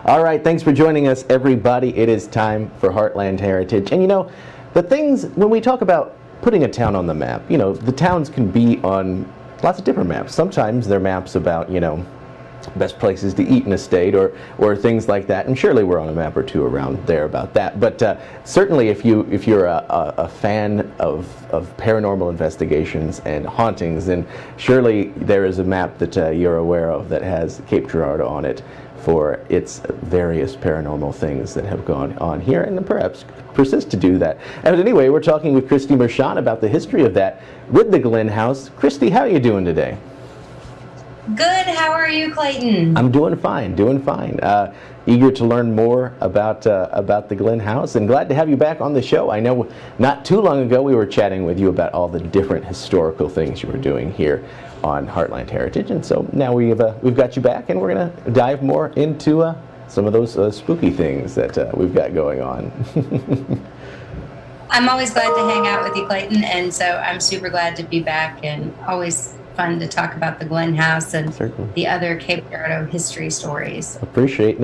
All right, thanks for joining us, everybody. It is time for Heartland Heritage. And the things, when we talk about putting a town on the map, the towns can be on lots of different maps. Sometimes they're maps about, best places to eat in a state or things like that. And surely we're on a map or two around there about that. But certainly if you're a fan of paranormal investigations and hauntings, then surely there is a map that you're aware of that has Cape Girardeau on it for its various paranormal things that have gone on here and perhaps persist to do that. And anyway, we're talking with Christy Mershon about the history of that with the Glenn House. Christy, how are you doing today? Good. How are you, Clayton? I'm doing fine, eager to learn more about the Glenn House, and glad to have you back on the show. I know not too long ago we were chatting with you about all the different historical things you were doing here on Heartland Heritage, and so now we've got you back, and we're going to dive more into some of those spooky things that we've got going on. I'm always glad to hang out with you, Clayton, and so I'm super glad to be back, and always fun to talk about the Glenn House and Certainly. The other Cape Girardeau history stories. Appreciate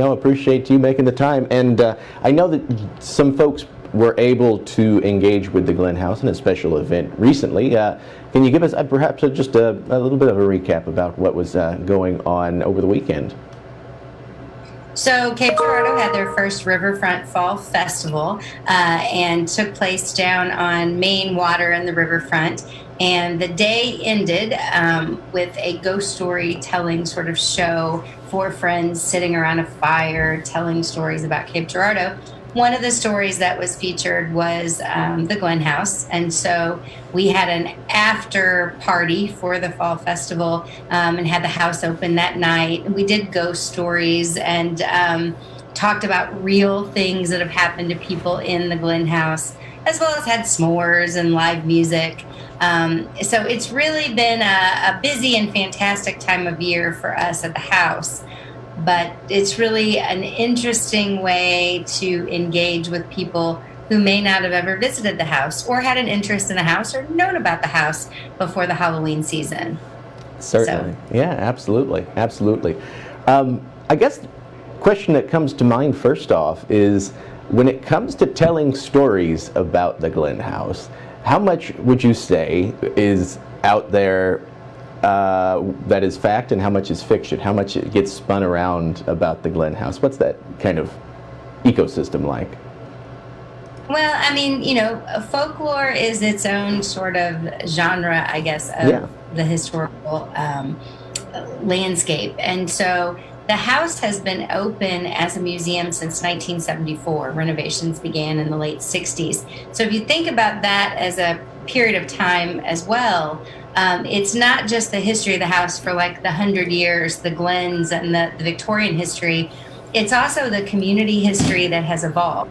you making the time, and I know that some folks were able to engage with the Glenn House in a special event recently. Can you give us perhaps just a little bit of a recap about what was going on over the weekend? So Cape Girardeau had their first Riverfront Fall Festival and took place down on Main Water in the riverfront. And the day ended with a ghost storytelling sort of show for friends sitting around a fire telling stories about Cape Girardeau. One of the stories that was featured was the Glenn House. And so we had an after party for the Fall Festival and had the house open that night. We did ghost stories and talked about real things that have happened to people in the Glenn House, as well as had s'mores and live music. So it's really been a busy and fantastic time of year for us at the house. But it's really an interesting way to engage with people who may not have ever visited the house or had an interest in the house or known about the house before the Halloween season. Certainly. So. Yeah, absolutely. I guess the question that comes to mind first off is, when it comes to telling stories about the Glenn House, how much would you say is out there that is fact and how much is fiction? How much it gets spun around about the Glenn House? What's that kind of ecosystem like? Well, I mean, folklore is its own sort of genre, I guess, of the historical landscape. And so the house has been open as a museum since 1974. Renovations began in the late 60s. So if you think about that as a period of time as well, it's not just the history of the house for like the 100 years, the Glens and the Victorian history. It's also the community history that has evolved.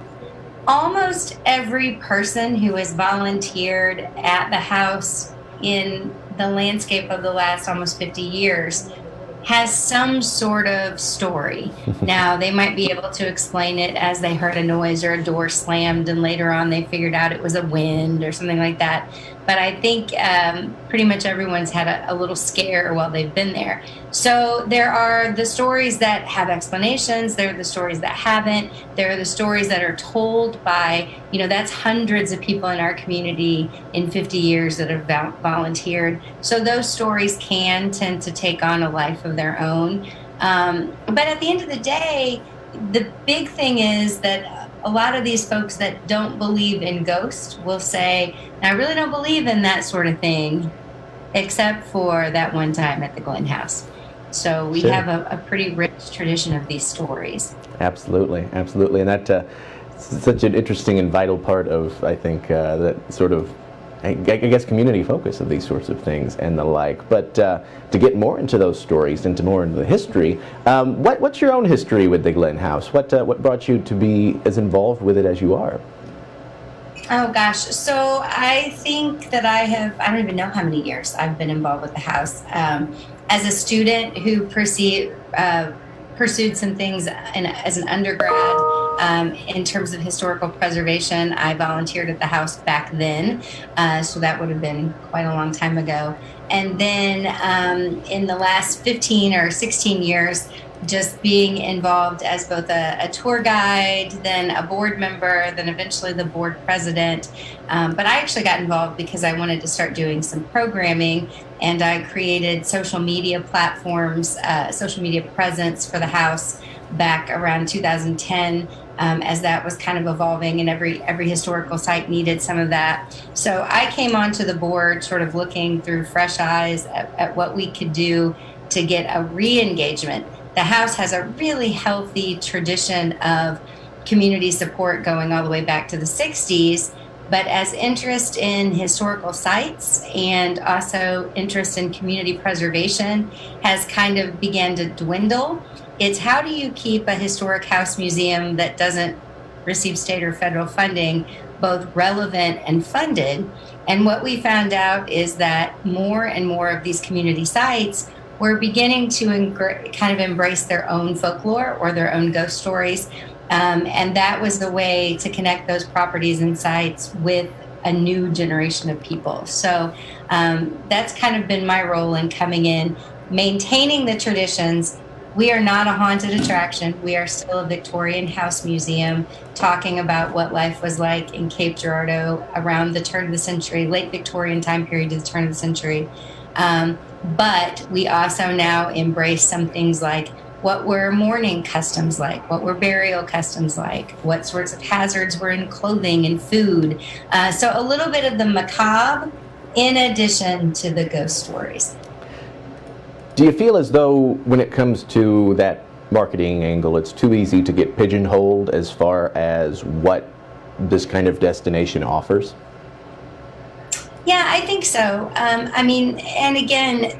Almost every person who has volunteered at the house in the landscape of the last almost 50 years has some sort of story. Now, they might be able to explain it as they heard a noise or a door slammed, and later on they figured out it was a wind or something like that. But I think pretty much everyone's had a little scare while they've been there. So there are the stories that have explanations. There are the stories that haven't. There are the stories that are told by, that's hundreds of people in our community in 50 years that have volunteered. So those stories can tend to take on a life of their own. But at the end of the day, the big thing is that a lot of these folks that don't believe in ghosts will say, I really don't believe in that sort of thing, except for that one time at the Glenn House. So we have a pretty rich tradition of these stories. Absolutely. And that's such an interesting and vital part of, I think, that sort of, I guess, community focus of these sorts of things and the like. But to get more into those stories and more into the history, what's your own history with the Glenn House? What brought you to be as involved with it as you are? Oh gosh, so I think that I don't even know how many years I've been involved with the house. As a student who pursued some things as an undergrad in terms of historical preservation, I volunteered at the house back then, so that would have been quite a long time ago. And then in the last 15 or 16 years, just being involved as both a tour guide, then a board member, then eventually the board president. But I actually got involved because I wanted to start doing some programming, and I created social media platforms, social media presence for the house back around 2010. As that was kind of evolving, and every historical site needed some of that. So I came onto the board sort of looking through fresh eyes at what we could do to get a re-engagement. The house has a really healthy tradition of community support going all the way back to the 60s, but as interest in historical sites and also interest in community preservation has kind of began to dwindle, it's how do you keep a historic house museum that doesn't receive state or federal funding both relevant and funded? And what we found out is that more and more of these community sites were beginning to kind of embrace their own folklore or their own ghost stories. And that was the way to connect those properties and sites with a new generation of people. So that's kind of been my role in coming in, maintaining the traditions. We are not a haunted attraction. We are still a Victorian house museum talking about what life was like in Cape Girardeau around the turn of the century, late Victorian time period to the turn of the century. But we also now embrace some things like what were mourning customs like, what were burial customs like, what sorts of hazards were in clothing and food. So a little bit of the macabre in addition to the ghost stories. Do you feel as though when it comes to that marketing angle, it's too easy to get pigeonholed as far as what this kind of destination offers? Yeah, I think so. I mean, and again,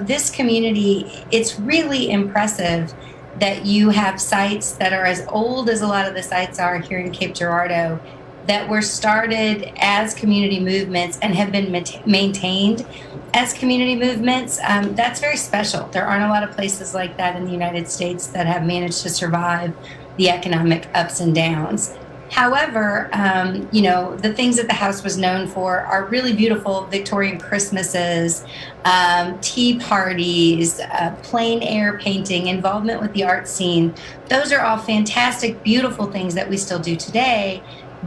this community, it's really impressive that you have sites that are as old as a lot of the sites are here in Cape Girardeau that were started as community movements and have been maintained as community movements. That's very special. There aren't a lot of places like that in the United States that have managed to survive the economic ups and downs. However, the things that the house was known for are really beautiful Victorian Christmases, tea parties, plein air painting, involvement with the art scene. Those are all fantastic, beautiful things that we still do today.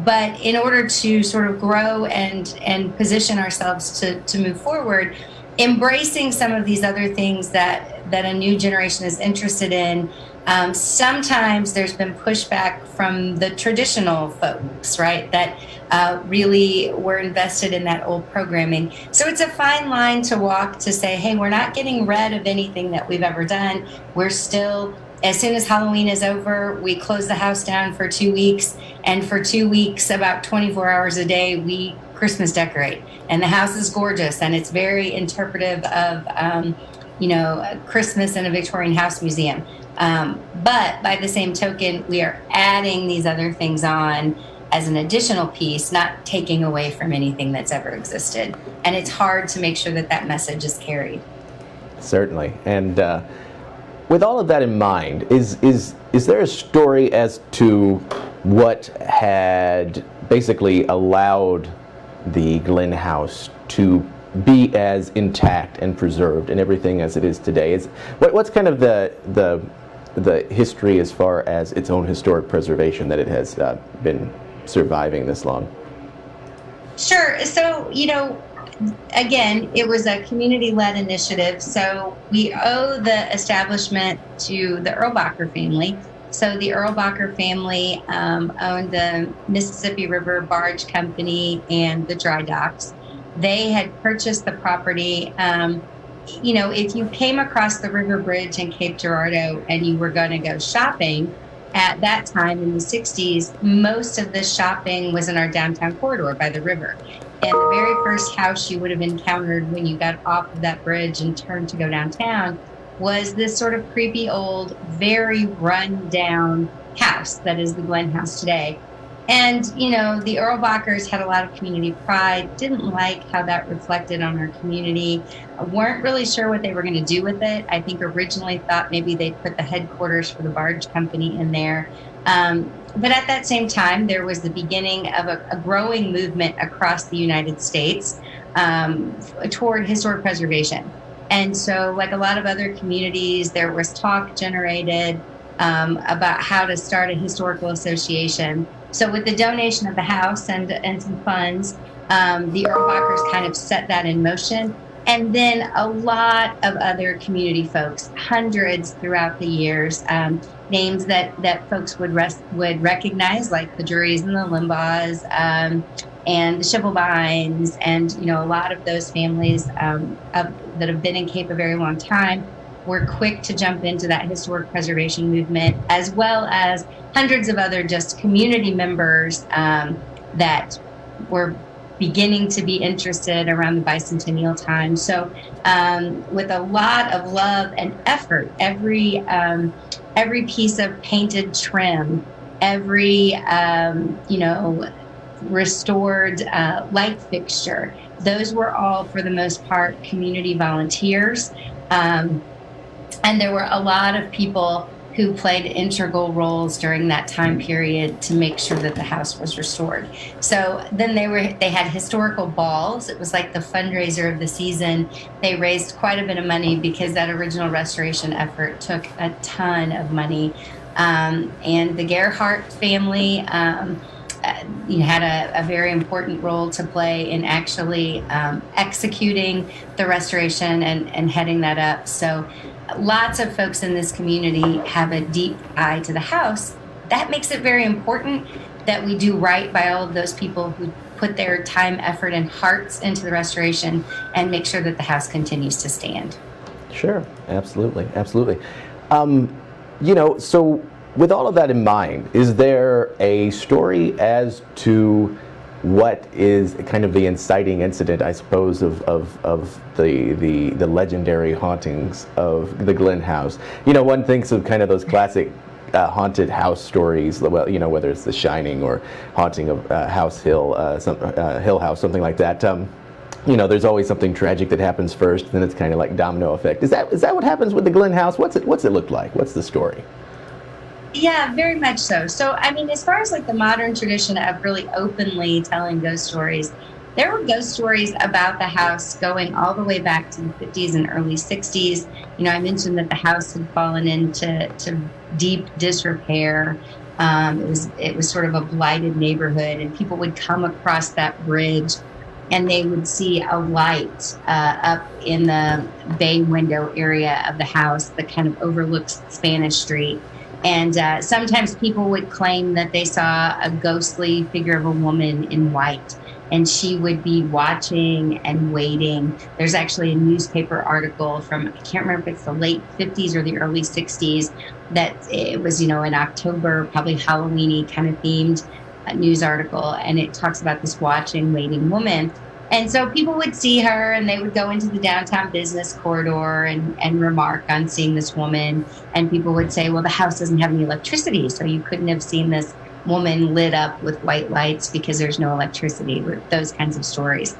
But in order to sort of grow and position ourselves to move forward, embracing some of these other things that a new generation is interested in, sometimes there's been pushback from the traditional folks, right, that really were invested in that old programming. So it's a fine line to walk to say, hey, we're not getting rid of anything that we've ever done. We're still, as soon as Halloween is over, we close the house down for 2 weeks. And for 2 weeks, about 24 hours a day, we Christmas decorate. And the house is gorgeous, and it's very interpretive of, Christmas in a Victorian house museum. But by the same token, we are adding these other things on as an additional piece, not taking away from anything that's ever existed. And it's hard to make sure that message is carried. Certainly. And with all of that in mind, is there a story as to what had basically allowed the Glen House to be as intact and preserved and everything as it is today? What's kind of the history as far as its own historic preservation that it has been surviving this long? Sure. So, again, it was a community-led initiative. So we owe the establishment to the Erlbacher family. So the Erlbacher family owned the Mississippi River Barge Company and the dry docks. They had purchased the property. If you came across the river bridge in Cape Girardeau and you were going to go shopping, at that time in the 60s, most of the shopping was in our downtown corridor by the river. And the very first house you would have encountered when you got off of that bridge and turned to go downtown was this sort of creepy old, very run down house that is the Glen House today. And, the Erlbachers had a lot of community pride, didn't like how that reflected on our community, weren't really sure what they were going to do with it. I think originally thought maybe they'd put the headquarters for the barge company in there. But at that same time, there was the beginning of a growing movement across the United States toward historic preservation. And so, like a lot of other communities, there was talk generated about how to start a historical association. So, with the donation of the house and some funds, the Erlbachers kind of set that in motion. And then a lot of other community folks, hundreds throughout the years, names that folks would recognize, like the Druries and the Limbaughs, and the Schibelbeins, and a lot of those families that have been in Cape a very long time were quick to jump into that historic preservation movement, as well as hundreds of other just community members that were beginning to be interested around the bicentennial time. So with a lot of love and effort, every piece of painted trim, every restored light fixture, those were all, for the most part, community volunteers. And there were a lot of people who played integral roles during that time period to make sure that the house was restored. So then they had historical balls. It was like the fundraiser of the season. They raised quite a bit of money because that original restoration effort took a ton of money. And the Gerhardt family had a very important role to play in actually executing the restoration and heading that up. So lots of folks in this community have a deep eye to the house. That makes it very important that we do right by all of those people who put their time, effort, and hearts into the restoration and make sure that the house continues to stand. Sure, absolutely. So with all of that in mind, is there a story as to what is kind of the inciting incident, I suppose, of the legendary hauntings of the Glen House? One thinks of kind of those classic haunted house stories, well, whether it's The Shining or Haunting of House Hill, Hill House, something like that. There's always something tragic that happens first, then it's kind of like domino effect. Is that what happens with the Glen House? What's it look like? What's the story? Yeah, very much so. So, I mean, as far as like the modern tradition of really openly telling ghost stories, there were ghost stories about the house going all the way back to the 50s and early 60s. I mentioned that the house had fallen into deep disrepair. It was sort of a blighted neighborhood, and people would come across that bridge and they would see a light up in the bay window area of the house that kind of overlooks Spanish Street. And sometimes people would claim that they saw a ghostly figure of a woman in white, and she would be watching and waiting. There's actually a newspaper article from, I can't remember if it's the late 50s or the early 60s, that it was, in October, probably Halloween-y kind of themed news article. And it talks about this watching, waiting woman. And so people would see her, and they would go into the downtown business corridor and remark on seeing this woman. And people would say, well, the house doesn't have any electricity, so you couldn't have seen this woman lit up with white lights because there's no electricity, those kinds of stories.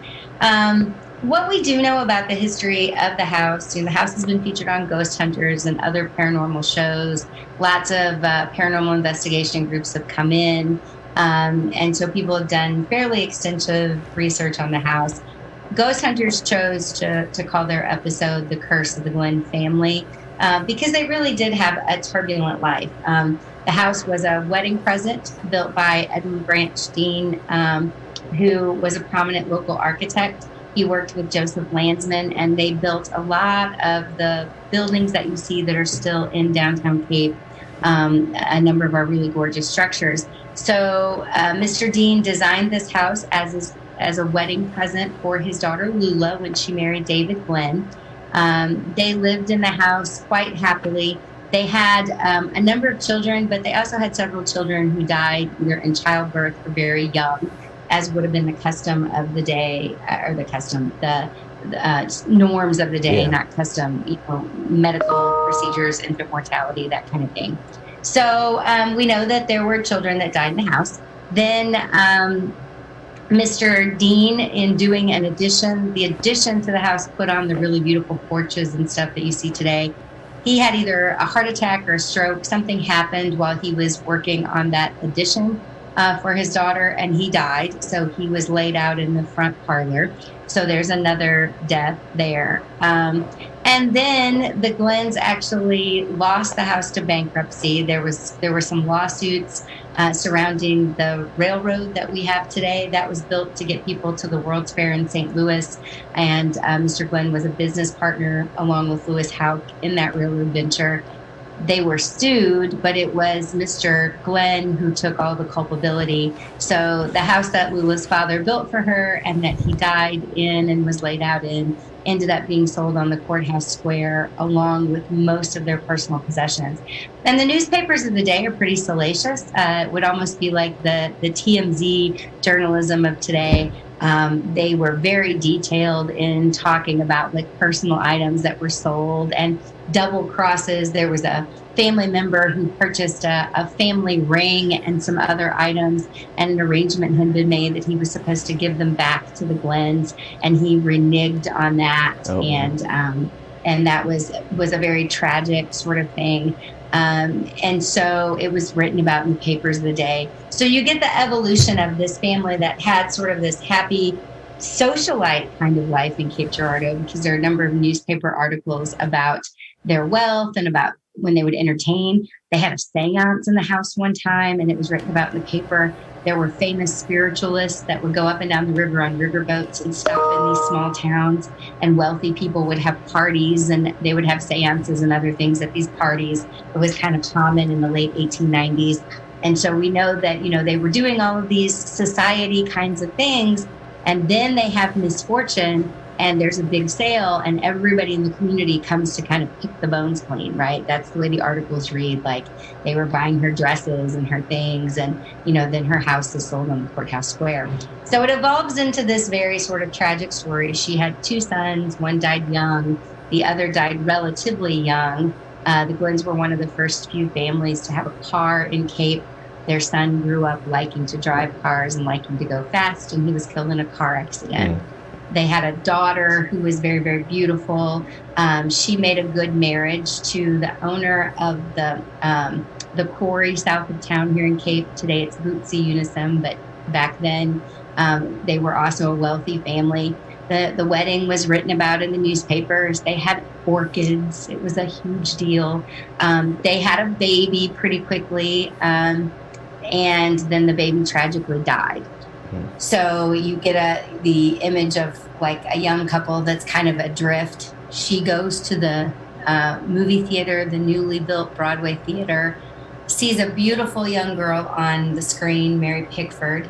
What we do know about the history of the house has been featured on Ghost Hunters and other paranormal shows. Lots of paranormal investigation groups have come in. And so people have done fairly extensive research on the house. Ghost Hunters chose to call their episode The Curse of the Glen Family because they really did have a turbulent life. The house was a wedding present built by Edmund Branch Dean, who was a prominent local architect. He worked with Joseph Landsman, and they built a lot of the buildings that you see that are still in downtown Cape, a number of our really gorgeous structures. So Mr. Dean designed this house as a wedding present for his daughter Lula when she married David Glenn. They lived in the house quite happily. They had a number of children, but they also had several children who died either in childbirth or very young, as would have been the custom of the day, or the norms of the day, not custom, medical procedures, infant mortality, that kind of thing. So we know that there were children that died in the house. Then Mr. Dean, in doing the addition to the house, put on the really beautiful porches and stuff that you see today. He had either a heart attack or a stroke. Something happened while he was working on that addition for his daughter, and he died. So he was laid out in the front parlor. So there's another death there. And And then the Glens actually lost the house to bankruptcy. There were some lawsuits surrounding the railroad that we have today. That was built to get people to the World's Fair in St. Louis. And Mr. Glenn was a business partner along with Lewis Houck in that railroad venture. They were sued, but it was Mr. Glenn who took all the culpability. So the house that Lula's father built for her and that he died in and was laid out in ended up being sold on the courthouse square along with most of their personal possessions. And the newspapers of the day are pretty salacious. It would almost be like the TMZ journalism of today. They were very detailed in talking about like personal items that were sold and double crosses. There was a family member who purchased a family ring and some other items, and an arrangement had been made that he was supposed to give them back to the Glens, and he reneged on that. Oh. And that was a very tragic sort of thing. And so it was written about in the papers of the day. So you get the evolution of this family that had sort of this happy socialite kind of life in Cape Girardeau, because there are a number of newspaper articles about their wealth and about when they would entertain. They had a seance in the house one time, and it was written about in the paper. There were famous spiritualists that would go up and down the river on riverboats and stop in these small towns, and wealthy people would have parties, and they would have seances and other things at these parties. It was kind of common in the late 1890s. And so we know that, they were doing all of these society kinds of things, and then they have misfortune, and there's a big sale, and everybody in the community comes to kind of pick the bones clean, right? That's the way the articles read. Like, they were buying her dresses and her things, and, then her house is sold on the courthouse square. So it evolves into this very sort of tragic story. She had 2 sons. One died young. The other died relatively young. The Glens were one of the first few families to have a car in Cape. Their son grew up liking to drive cars and liking to go fast, and he was killed in a car accident. They had a daughter who was very, very beautiful. She made a good marriage to the owner of the quarry south of town here in Cape. Today it's Bootsy Unison, but back then they were also a wealthy family. The wedding was written about in the newspapers. They had orchids. It was a huge deal. They had a baby pretty quickly, and then the baby tragically died. So you get the image of like a young couple that's kind of adrift. She goes to the movie theater, the newly built Broadway theater, sees a beautiful young girl on the screen, Mary Pickford.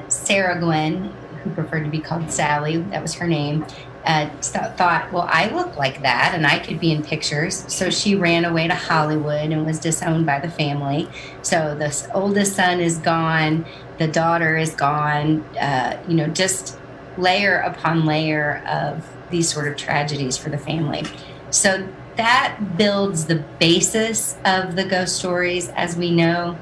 Sarah Glenn, who preferred to be called Sally, that was her name, thought, well, I look like that and I could be in pictures. So she ran away to Hollywood and was disowned by the family. So the oldest son is gone. The daughter is gone. Just layer upon layer of these sort of tragedies for the family. So that builds the basis of the ghost stories as we know.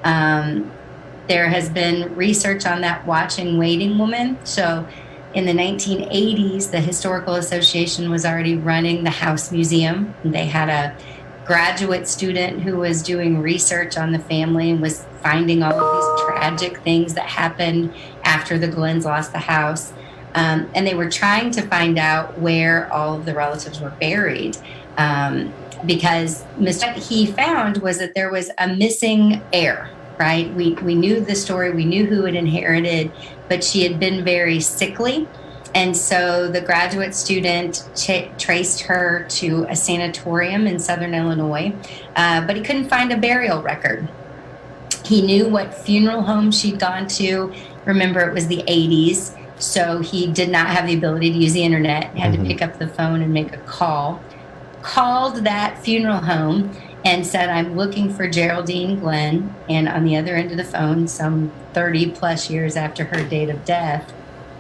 There has been research on that watching waiting woman. So in the 1980s, the Historical Association was already running the House Museum. They had a graduate student who was doing research on the family and was finding all of these tragic things that happened after the Glens lost the house. And they were trying to find out where all of the relatives were buried. Because what he found was that there was a missing heir, right? We knew the story, we knew who had inherited, but she had been very sickly. And so the graduate student traced her to a sanatorium in Southern Illinois, but he couldn't find a burial record. He knew what funeral home she'd gone to. Remember, it was the 80s, so he did not have the ability to use the internet, had to pick up the phone and make a call. Called that funeral home and said, I'm looking for Geraldine Glenn. And on the other end of the phone, some 30 plus years after her date of death,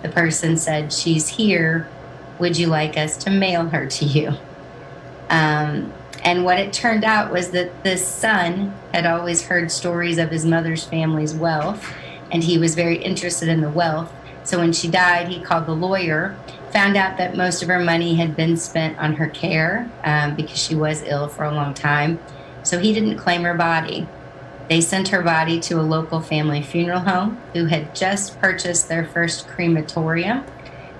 the person said, she's here. Would you like us to mail her to you? And what it turned out was that the son had always heard stories of his mother's family's wealth, and he was very interested in the wealth. So when she died, he called the lawyer, found out that most of her money had been spent on her care because she was ill for a long time. So he didn't claim her body. They sent her body to a local family funeral home who had just purchased their first crematorium.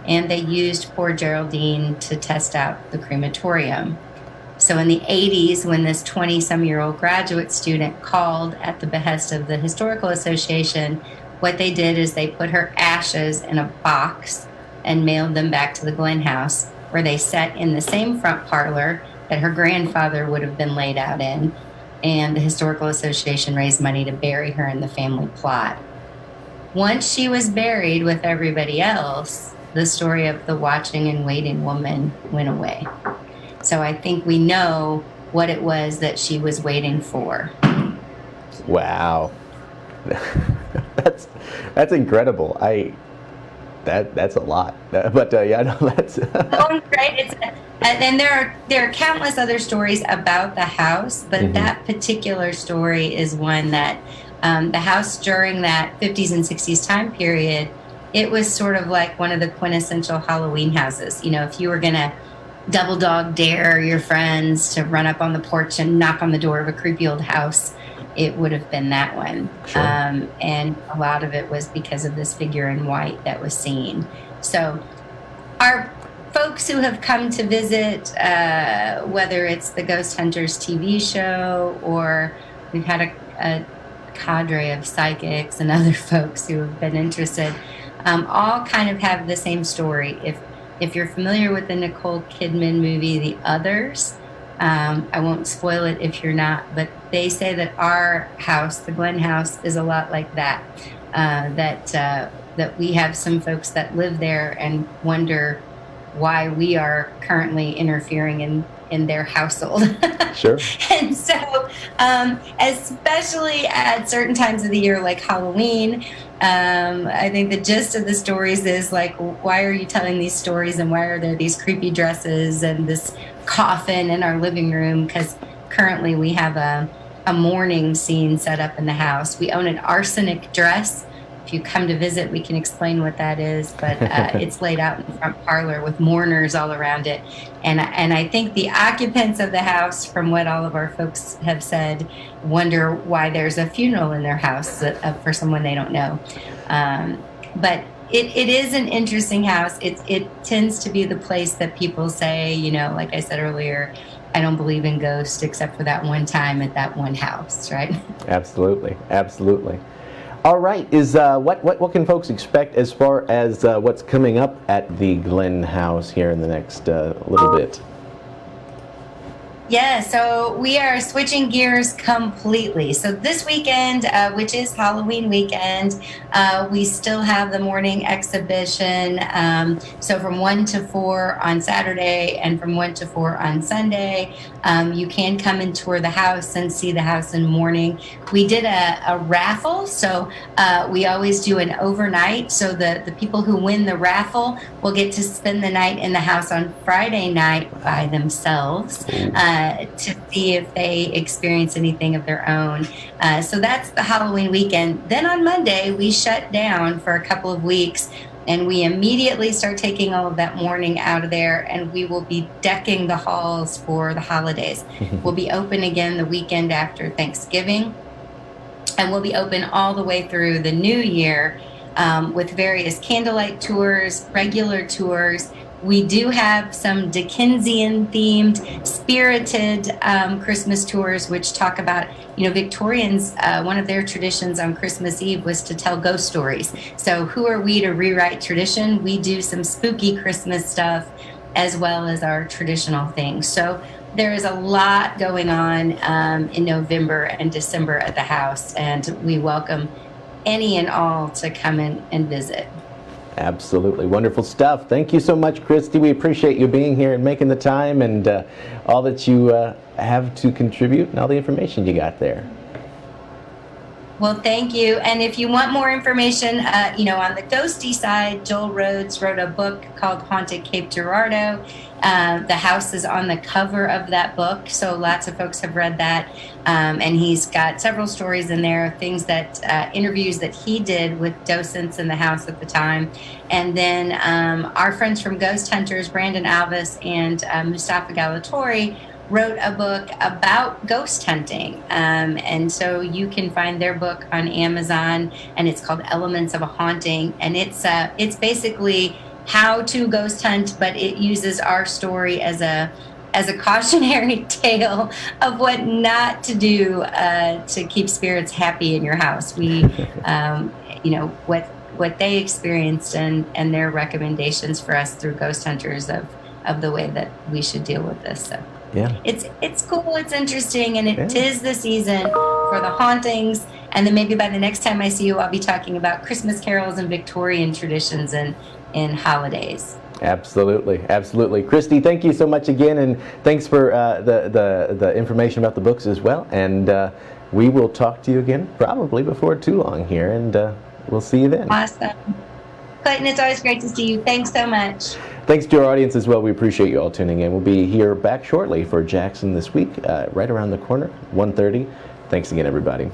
and they used poor Geraldine to test out the crematorium. So in the 80s, when this 20-some-year-old graduate student called at the behest of the Historical Association, what they did is they put her ashes in a box and mailed them back to the Glenn House, where they sat in the same front parlor that her grandfather would have been laid out in. And the Historical Association raised money to bury her in the family plot. Once she was buried with everybody else, the story of the watching and waiting woman went away. So I think we know what it was that she was waiting for. Wow. That's incredible. That's a lot. But yeah, no, that's Oh, right. And there are countless other stories about the house, but that particular story is one that the house during that 50s and 60s time period, it was sort of like one of the quintessential Halloween houses. You know, if you were going to double dog dare your friends to run up on the porch and knock on the door of a creepy old house, it would have been that one. Sure. And a lot of it was because of this figure in white that was seen. So our folks who have come to visit, whether it's the Ghost Hunters TV show, or we've had a cadre of psychics and other folks who have been interested, all kind of have the same story. If you're familiar with the Nicole Kidman movie, The Others, I won't spoil it if you're not, but they say that our house, the Glenn House, is a lot like that. That we have some folks that live there and wonder why we are currently interfering in their household. Sure. And so, especially at certain times of the year, like Halloween, I think the gist of the stories is like, why are you telling these stories, and why are there these creepy dresses and this coffin in our living room? Because currently we have a mourning scene set up in the house. We own an arsenic dress. If you come to visit, we can explain what that is, but it's laid out in the front parlor with mourners all around it. And I think the occupants of the house, from what all of our folks have said, wonder why there's a funeral in their house for someone they don't know. But it is an interesting house. It tends to be the place that people say, you know, like I said earlier, I don't believe in ghosts except for that one time at that one house, right? Absolutely, absolutely. All right, is what can folks expect as far as what's coming up at the Glenn House here in the next little bit? Yeah, so we are switching gears completely. So this weekend, which is Halloween weekend, we still have the morning exhibition. So from 1 to 4 on Saturday and from 1 to 4 on Sunday, you can come and tour the house and see the house in the morning. We did a raffle, so we always do an overnight. So the people who win the raffle will get to spend the night in the house on Friday night by themselves. To see if they experience anything of their own. So that's the Halloween weekend. Then on Monday, we shut down for a couple of weeks, and we immediately start taking all of that mourning out of there, and we will be decking the halls for the holidays. We'll be open again the weekend after Thanksgiving, and we'll be open all the way through the new year with various candlelight tours, regular tours. We do have some Dickensian-themed, spirited Christmas tours, which talk about, you know, Victorians, one of their traditions on Christmas Eve was to tell ghost stories. So who are we to rewrite tradition? We do some spooky Christmas stuff as well as our traditional things. So there is a lot going on in November and December at the house, and we welcome any and all to come in and visit. Absolutely. Wonderful stuff. Thank you so much, Christy. We appreciate you being here and making the time, and all that you have to contribute and all the information you got there. Well, thank you. And if you want more information, you know, on the ghosty side, Joel Rhodes wrote a book called Haunted Cape Girardeau. The house is on the cover of that book, so lots of folks have read that. And he's got several stories in there, things that, interviews that he did with docents in the house at the time. And then our friends from Ghost Hunters, Brandon Alvis and Mustafa Galatori, wrote a book about ghost hunting. And so you can find their book on Amazon, and it's called Elements of a Haunting. And it's basically how to ghost hunt, but it uses our story as a cautionary tale of what not to do to keep spirits happy in your house. We, what they experienced and their recommendations for us through ghost hunters of the way that we should deal with this. So Yeah. it's cool, it's interesting, and it Yeah. is the season for the hauntings. And then maybe by the next time I see you, I'll be talking about Christmas carols and Victorian traditions and holidays. Absolutely, absolutely. Christy, thank you so much again, and thanks for the information about the books as well. And we will talk to you again probably before too long here, and we'll see you then. Awesome. Clayton, it's always great to see you. Thanks so much. Thanks to our audience as well. We appreciate you all tuning in. We'll be here back shortly for Jackson This Week, right around the corner, 1:30. Thanks again, everybody.